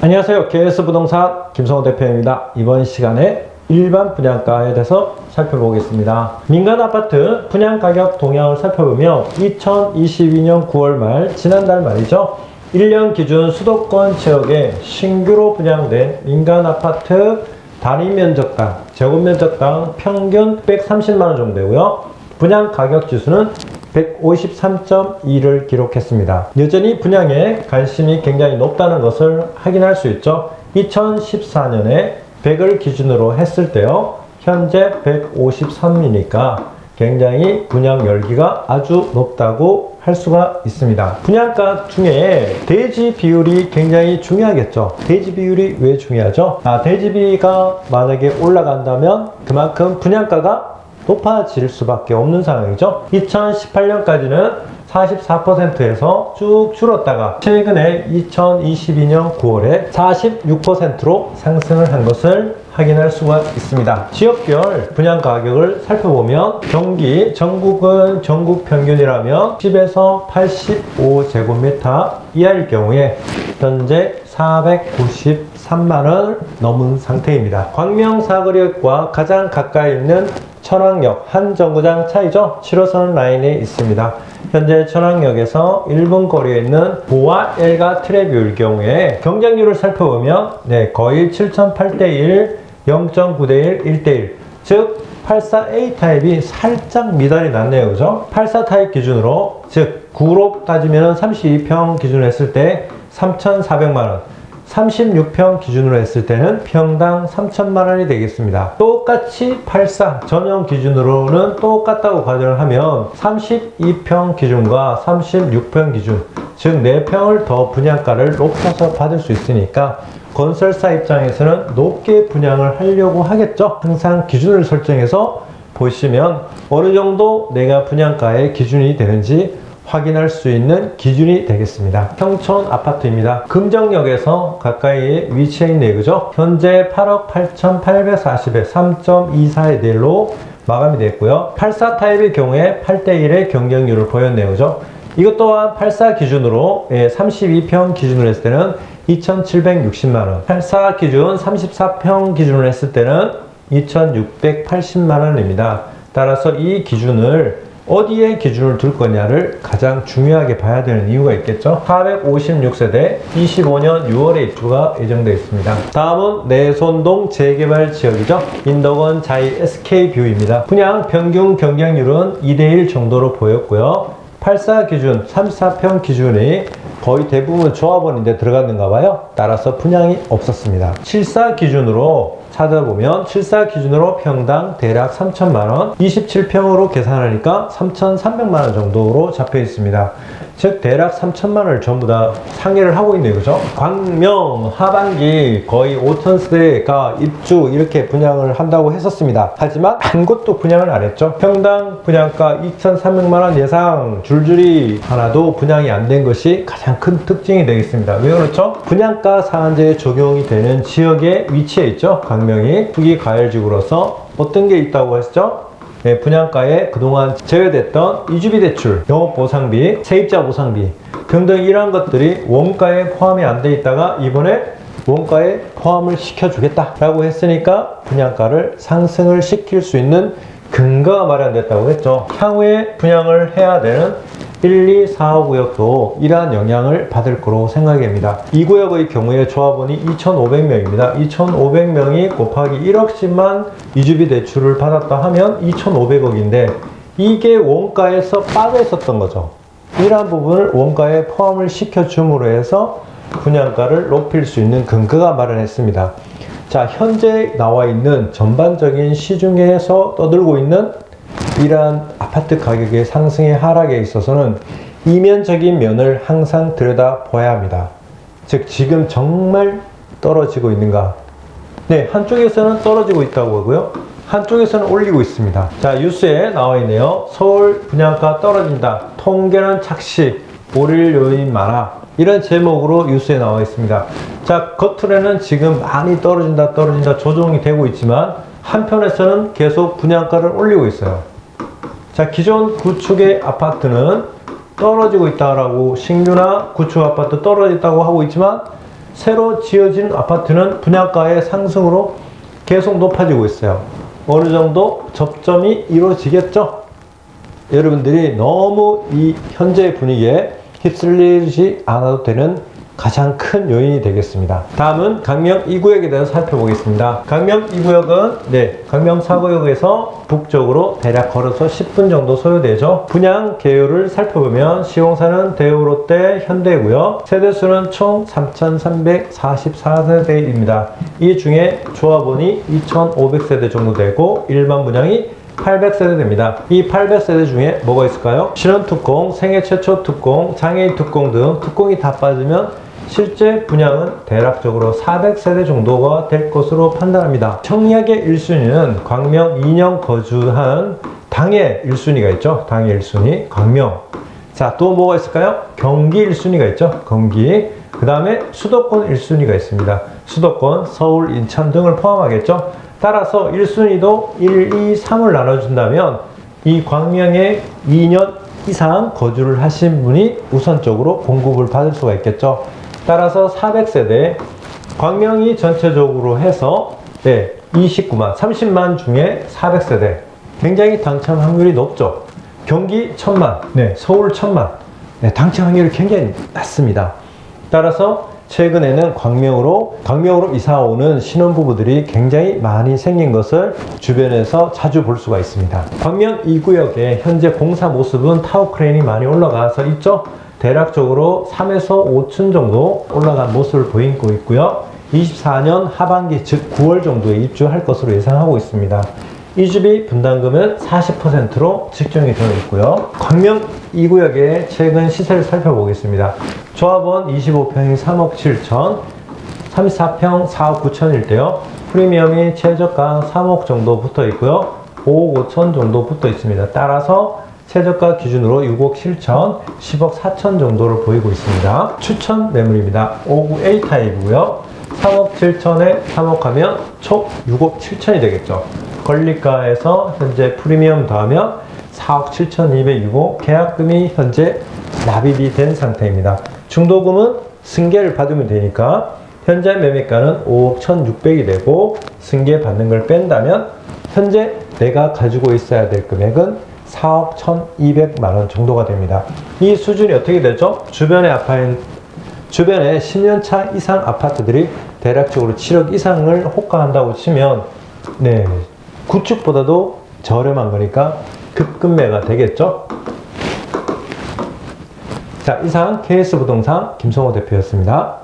안녕하세요. KS부동산 김성호 대표입니다. 이번 시간에 일반 분양가에 대해서 살펴보겠습니다. 민간 아파트 분양가격 동향을 살펴보며 2022년 9월 말 지난달 말이죠. 1년 기준 수도권 지역에 신규로 분양된 민간 아파트 단위 면적당, 제곱면적당 평균 130만원 정도 되고요. 분양 가격 지수는 153.2를 기록했습니다. 여전히 분양에 관심이 굉장히 높다는 것을 확인할 수 있죠. 2014년에 100을 기준으로 했을 때요. 현재 153이니까 굉장히 분양 열기가 아주 높다고 할 수가 있습니다. 분양가 중에 대지 비율이 굉장히 중요하겠죠. 대지 비율이 왜 중요하죠? 대지비가 만약에 올라간다면 그만큼 분양가가 높아질 수밖에 없는 상황이죠. 2018년까지는 44%에서 쭉 줄었다가 최근에 2022년 9월에 46%로 상승을 한 것을 확인할 수가 있습니다. 지역별 분양 가격을 살펴보면 경기, 전국은 전국 평균이라면 10에서 85제곱미터 이하일 경우에 현재 493만원을 넘은 상태입니다. 광명 사거리역과 가장 가까이 있는 천왕역 한 정거장 차이죠. 7호선 라인에 있습니다. 현재 천왕역에서 1분 거리에 있는 보아 엘가 트레뷰일 경우에 경쟁률을 살펴보면 거의 7.8대1, 0.9대1, 1대1 즉 84A 타입이 살짝 미달이 났네요. 그죠? 84 타입 기준으로 즉 9로 따지면 32평 기준으로 했을 때 3,400만원 36평 기준으로 했을 때는 평당 3천만원이 되겠습니다. 똑같이 84 전용 기준으로는 똑같다고 가정을 하면 32평 기준과 36평 기준 즉 4평을 더 분양가를 높여서 받을 수 있으니까 건설사 입장에서는 높게 분양을 하려고 하겠죠. 항상 기준을 설정해서 보시면 어느 정도 내가 분양가의 기준이 되는지 확인할 수 있는 기준이 되겠습니다. 평촌 아파트입니다. 금정역에서 가까이 위치해 있네요. 그죠? 현재 8억 8,840에 3.24의 딜로 마감이 됐고요. 84 타입의 경우에 8대1의 경쟁률을 보였네요. 그죠? 이것 또한 84 기준으로 32평 기준으로 했을 때는 2,760만원 84 기준 34평 기준으로 했을 때는 2,680만원입니다. 따라서 이 기준을 어디에 기준을 둘 거냐를 가장 중요하게 봐야 되는 이유가 있겠죠. 456세대 25년 6월에 입주가 예정되어 있습니다. 다음은 내손동 재개발 지역이죠. 인덕원 자이 SK뷰입니다. 분양 평균 경쟁률은 2대1 정도로 보였고요. 84 기준, 34평 기준이 거의 대부분 조합원인데 들어갔는가 봐요. 따라서 분양이 없었습니다. 74 기준으로 찾아보면 74 기준으로 평당 대략 3천만원 27평으로 계산하니까 3,300만원 정도로 잡혀 있습니다. 즉 대략 3천만원을 전부 다 상회를 하고 있네요. 그죠? 광명 하반기 거의 5,000세대가 입주 이렇게 분양을 한다고 했었습니다. 하지만 한 곳도 분양을 안 했죠. 평당 분양가 2,300만원 예상 줄줄이 하나도 분양이 안 된 것이 가장 큰 특징이 되겠습니다. 왜 그렇죠? 분양가 상한제에 적용이 되는 지역에 위치해 있죠. 광명이 투기 과열지구로서 어떤 게 있다고 했죠? 분양가에 그동안 제외됐던 이주비 대출, 영업보상비, 세입자 보상비 등등 이러한 것들이 원가에 포함이 안 돼 있다가 이번에 원가에 포함을 시켜주겠다 라고 했으니까 분양가를 상승을 시킬 수 있는 근거가 마련됐다고 했죠. 향후에 분양을 해야 되는 1, 2, 4, 5 구역도 이러한 영향을 받을 거로 생각됩니다. 이 구역의 경우에 조합원이 2,500명입니다. 2,500명이 곱하기 1억씩만 이주비 대출을 받았다 하면 2,500억인데 이게 원가에서 빠져 있었던 거죠. 이러한 부분을 원가에 포함을 시켜줌으로 해서 분양가를 높일 수 있는 근거가 마련했습니다. 자, 현재 나와 있는 전반적인 시중에서 떠들고 있는 이러한 아파트 가격의 상승의 하락에 있어서는 이면적인 면을 항상 들여다봐야 합니다. 즉 지금 정말 떨어지고 있는가? 한쪽에서는 떨어지고 있다고 하고요. 한쪽에서는 올리고 있습니다. 자, 뉴스에 나와 있네요. 서울 분양가 떨어진다. 통계는 착시, 오릴 요인 많아. 이런 제목으로 뉴스에 나와 있습니다. 자, 겉으로는 지금 많이 떨어진다 조정이 되고 있지만 한편에서는 계속 분양가를 올리고 있어요. 자, 기존 구축의 아파트는 떨어지고 있다라고 신규나 구축 아파트 떨어졌다고 하고 있지만 새로 지어진 아파트는 분양가의 상승으로 계속 높아지고 있어요. 어느 정도 접점이 이루어지겠죠? 여러분들이 너무 이 현재의 분위기에 휩쓸리지 않아도 되는 가장 큰 요인이 되겠습니다. 다음은 강명 2구역에 대해서 살펴보겠습니다. 강명 2구역은 강명 4구역에서 북쪽으로 대략 걸어서 10분 정도 소요되죠. 분양 개요를 살펴보면 시공사는 대우롯데 현대고요. 세대수는 총 3,344세대입니다. 이 중에 조합원이 2,500세대 정도 되고 일반 분양이 800세대 됩니다. 이 800세대 중에 뭐가 있을까요? 신혼특공, 생애 최초 특공, 장애인 특공 등 특공이 다 빠지면 실제 분양은 대략적으로 400세대 정도가 될 것으로 판단합니다. 청약의 1순위는 광명 2년 거주한 당의 1순위가 있죠. 당의 1순위 광명. 자, 또 뭐가 있을까요? 경기 1순위가 있죠. 경기. 그 다음에 수도권 1순위가 있습니다. 수도권, 서울, 인천 등을 포함하겠죠. 따라서 1순위도 1, 2, 3을 나눠준다면 이 광명에 2년 이상 거주를 하신 분이 우선적으로 공급을 받을 수가 있겠죠. 따라서 400세대, 광명이 전체적으로 해서 29만, 30만 중에 400세대. 굉장히 당첨 확률이 높죠. 경기 1000만, 서울 1000만. 당첨 확률이 굉장히 낮습니다. 따라서 최근에는 광명으로 이사 오는 신혼부부들이 굉장히 많이 생긴 것을 주변에서 자주 볼 수가 있습니다. 광명 2구역의 현재 공사 모습은 타워 크레인이 많이 올라가서 있죠. 대략적으로 3에서 5층 정도 올라간 모습을 보이고 있고요. 24년 하반기 즉 9월 정도에 입주할 것으로 예상하고 있습니다. 이 집이 분담금은 40%로 측정이 되어 있고요. 광명 2구역의 최근 시세를 살펴보겠습니다. 조합원 25평이 3억 7천, 34평 4억 9천일 때요. 프리미엄이 최저가 3억 정도 붙어 있고요. 5억 5천 정도 붙어 있습니다. 따라서 최저가 기준으로 6억 7천, 10억 4천 정도를 보이고 있습니다. 추천 매물입니다. 5구 A 타입이고요. 3억 7천에 3억 하면 총 6억 7천이 되겠죠. 권리가에서 현재 프리미엄 더하면 4억 7,206억, 계약금이 현재 납입이 된 상태입니다. 중도금은 승계를 받으면 되니까 현재 매매가는 5억 1,600이 되고 승계 받는 걸 뺀다면 현재 내가 가지고 있어야 될 금액은 4억 1,200만원 정도가 됩니다. 이 수준이 어떻게 되죠? 주변에 10년차 이상 아파트들이 대략적으로 7억 이상을 호가한다고 치면 구축보다도 저렴한 거니까 급급매가 되겠죠? 자, 이상 KS부동산 김성호 대표였습니다.